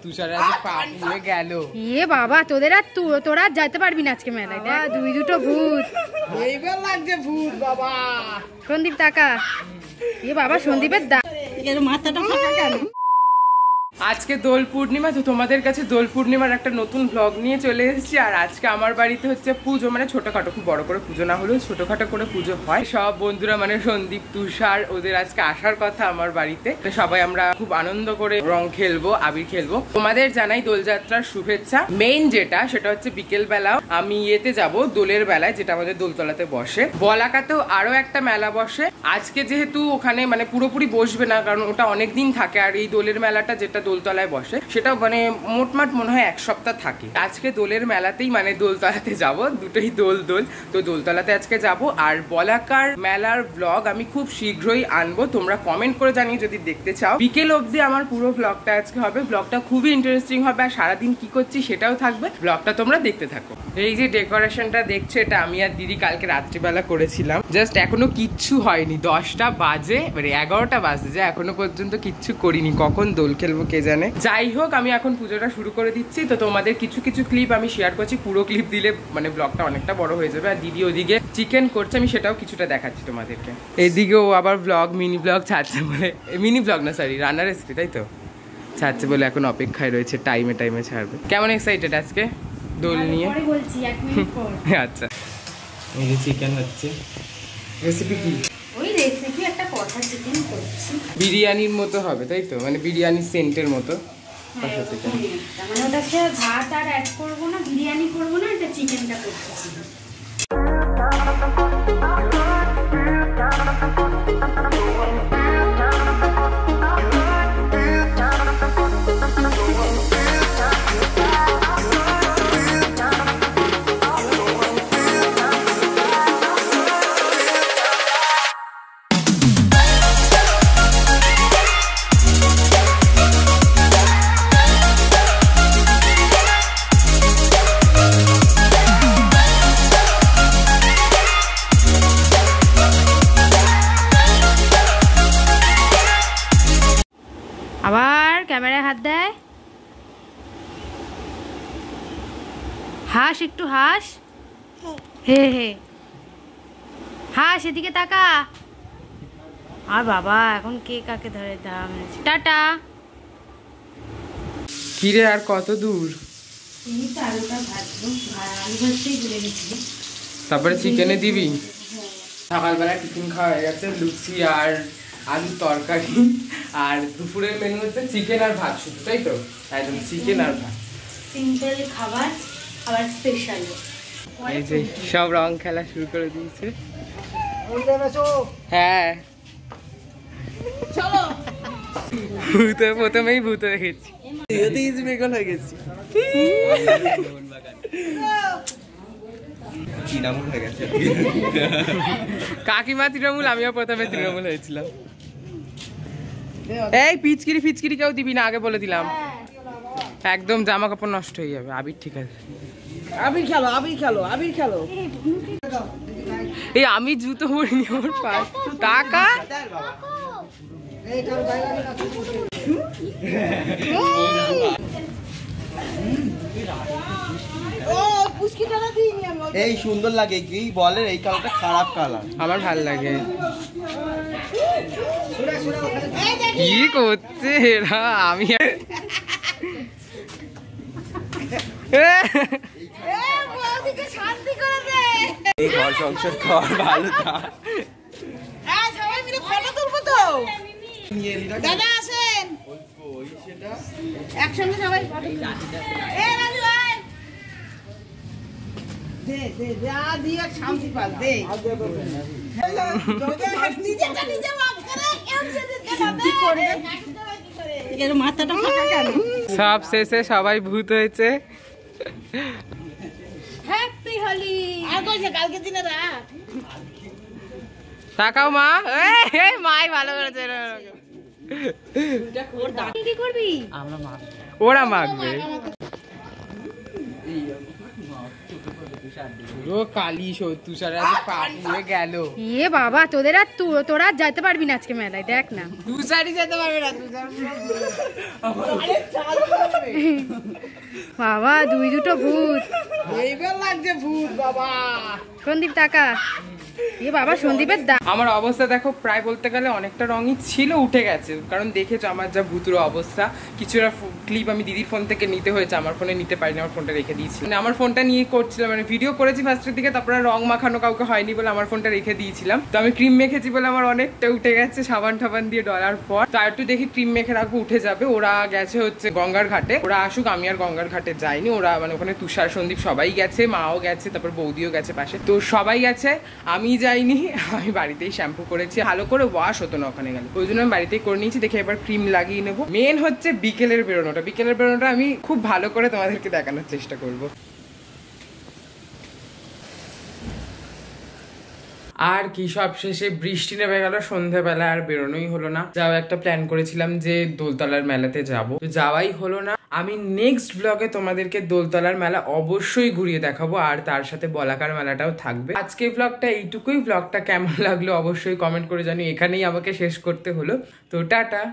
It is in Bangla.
তুষার আজ পা পুড়ে গেল। এ বাবা তোদের আর তোরা যেতে পারবি না আজকে মেলায়। দেখ দুই দুটো ভূত। এইবার লাগছে ভূত বাবা। সন্দীপ টাকা। এ বাবা সন্দীপের মাথাটা ফাঁকা কেন? আজকে দোল পূর্ণিমা, তো তোমাদের কাছে দোল পূর্ণিমার একটা নতুন ব্লগ নিয়ে চলে এসেছি। আর আজকে আমার বাড়িতে হচ্ছে পুজো, মানে ছোটখাটো, খুব বড় করে পুজো না হলেও ছোটখাটো করে পুজো হয়। সব বন্ধুরা মানে সন্দীপ, তুষার, ওদের আজকে আসার কথা আমার বাড়িতে। তো সবাই আমরা খুব আনন্দ করে রং খেলবো, আবির খেলবো। তোমাদের জানাই দোলযাত্রার শুভেচ্ছা। মেইন যেটা সেটা হচ্ছে বিকেল বেলা আমি ইয়েতে যাব, দোলের বেলায়, যেটা আমাদের দোলতলাতে বসে। বলাকাতেও আরো একটা মেলা বসে। আজকে যেহেতু ওখানে মানে পুরোপুরি বসবে না, কারণ ওটা অনেকদিন থাকে। আর এই দোলের মেলাটা যেটা দোলতলায় বসে সেটা মানে মোটমাট মনে হয় এক সপ্তাহ থাকে। আজকে দোলের মেলাতেই মানে দোলতলাতে যাব, দুটোই দোল। তো দোলতলাতে আজকে যাব। আর বলাকার মেলার ব্লগ আমি খুব শীঘ্রই আনবো। তোমরা কমেন্ট করে জানিয়ে যদি দেখতে চাও। বিকেল অবধি আমার পুরো ব্লগটা আজকে হবে। ব্লগটা খুবই ইন্টারেস্টিং হবে। আর সারাদিন কি করছি সেটাও থাকবে। ব্লগটা তোমরা দেখতে থাকো। এই যে ডেকোরেশনটা দেখছো, এটা আমি আর দিদি কালকে রাত্রিবেলা করেছিলাম। জাস্ট এখনো কিচ্ছু হয়নি, 10টা বাজে, মানে 11টা বাজে যে এখনো পর্যন্ত কিচ্ছু করিনি। কখন দোল খেলবো কে জানে। যাই হোক, আমি এখন পুজোটা শুরু করে দিচ্ছি। তো তোমাদের কিছু কিছু ক্লিপ আমি শেয়ার করছি। পুরো ক্লিপ দিলে মানে ব্লগটা অনেকটা বড় হয়ে যাবে। আর দিদি ওদিকে চিকেন করছে, আমি সেটাও কিছুটা দেখাচ্ছি তোমাদেরকে। এদিকেও আবার ব্লগ, মিনি ব্লগ ছাড়ছে বলে, মিনি ব্লগ না সরি, রান্নার রেসিপি, তাই তো ছাড়ছে বলে এখন অপেক্ষায় রয়েছে, টাইমে ছাড়বে। কেমন এক্সাইটেড আজকে দোল নিয়ে? আচ্ছা, এই যে চিকেন হচ্ছে। রেসিপি কি? ওই রেসিপি একটা কথা, চিকেন করছি। বিরিয়ানির মতো হবে তাই তো, মানে বিরিয়ানি সেন্টের মতো। মানে ওটাকে ভাত আর অ্যাড করবো না, বিরিয়ানি করবো না, এটা চিকেনটা করতেছি। আবার ক্যামেরায় হাত দেয়। হাস, একটু হাস। হে হে হাস, এদিকে তাকা। আর বাবা এখন কে কাকে ধরে দাম। টাটা। কিরে আর কত দূর? আলুটা ভাজবো, আলু ভাজতেই ভুলে গেছি। তারপরে চিকেনে দিবি। সকালবেলা টিফিন খাওয়া হয়ে গেছে, লুচি আর আলুর তরকারি। আর দুপুরের মেনু হচ্ছে চিকেন আর ভাত শুধু, তাই তো? একদম চিকেন আর ভাত, সিম্পল খাবার, আবার স্পেশাল। এই যে সব রং খেলা শুরু করে দিয়েছে। হ্যাঁ চলো। ভূতে প্রথমেই ভূতে দেখেছি, বেগল হয়ে গেছি। কাকিমা তৃণমূল, আমিও প্রথমে তৃণমূল হয়েছিলাম। এই ফিচকিরি কেউ দিবি না, আগে বলে দিলাম। একদম জামা কাপড় নষ্ট হয়ে যাবে। আবির ঠিক আছে, আবির খেলো। এই আমি জুতো পরিনি, আমার পাশ টাকা। এই সুন্দর লাগে কি বলের, এই কালারটা খারাপ কালার, আমার ভাল লাগে। কি করছে এরা? আমি এই ঘর সংসার খাওয়ার ভালো তা। সবাই মিলে ফটো তুলবো তো। দাদা আসেন, একসঙ্গে সবাই ফটো তুলবো। রাজু আয়, দে দিয়ে শান্তি পাল দে। মাথাটা ফাঁকা কেন? সব শেষে সবাই ভূত হয়েছে। হ্যাপি হোলি। আর কইছে কালকে দিনে রাত। তাকাও মা, এই মাই ভালো করেছে। কি করবি? ওরা মাখবে। কালি তুষার পা পুড়ে গেল। এ বাবা তোদের আর তোরা যেতে পারবি না আজকে মেলায়। দেখ না, তুষারই যেতে পারবে না। বাবা দুটো ভূত। এইবার লাগছে ভূত বাবা। সন্দীপ টাকা বাবা সন্দীপের আমার অবস্থা দেখো, প্রায় বলতে গেলে অনেকটা রঙই ছিল, উঠে গেছে। কারণ দেখেছো আমার যা ভুতুর অবস্থা। কিছুটা ক্লিপ আমি দিদির ফোন থেকে নিতে হয়েছে, আমার ফোনে নিতে পারিনি, আমার ফোনটা রেখে দিয়েছি। মানে আমার ফোনটা নিয়ে করছিলাম, মানে ভিডিও করেছি ফার্স্টের দিকে, তারপরে রং মাখানো কাউকে হয়নি বলে আমার ফোনটা রেখে দিয়েছিলাম। তো আমি ক্রিম মেখেছি বলে আমার অনেকটা উঠে গেছে সাবান টাবান দিয়ে ডলার পর। তো একটু দেখি ক্রিম মেখে রাখবো, উঠে যাবে। ওরা গেছে হচ্ছে গঙ্গার ঘাটে, ওরা আসুক, আমি আর গঙ্গার ঘাটে যাইনি। ওরা মানে ওখানে তুষার সন্দীপ সবাই গেছে, মাও গেছে, তারপর বৌদিও গেছে পাশে, তো সবাই গেছে, আমি যাইনি। আমি বাড়িতেই শ্যাম্পু করেছি, ভালো করে ওয়াশ হতো না ওখানে গেলে, ওই জন্য আমি বাড়িতেই করে নিয়েছি। দেখে এবার ক্রিম লাগিয়ে নেবো। মেন হচ্ছে বিকেলের বেরোনোটা আমি খুব ভালো করে তোমাদেরকে দেখানোর চেষ্টা করবো। আর কি, সব শেষে বৃষ্টি নেমে গেল, সন্ধ্যাবেলা আর বেরোনোই হলো না। যাও একটা প্ল্যান করেছিলাম যে দোলতলার মেলাতে যাবো, তো যাওয়াই হলো না। আমি নেক্সট ব্লগে তোমাদেরকে দোলতলার মেলা অবশ্যই ঘুরিয়ে দেখাবো, আর তার সাথে বলাকার মেলাটাও থাকবে। আজকে ব্লগটা এইটুকুই। ব্লগটা কেমন লাগলো অবশ্যই কমেন্ট করে জানিও। এখানেই আমাকে শেষ করতে হলো, তো টাটা।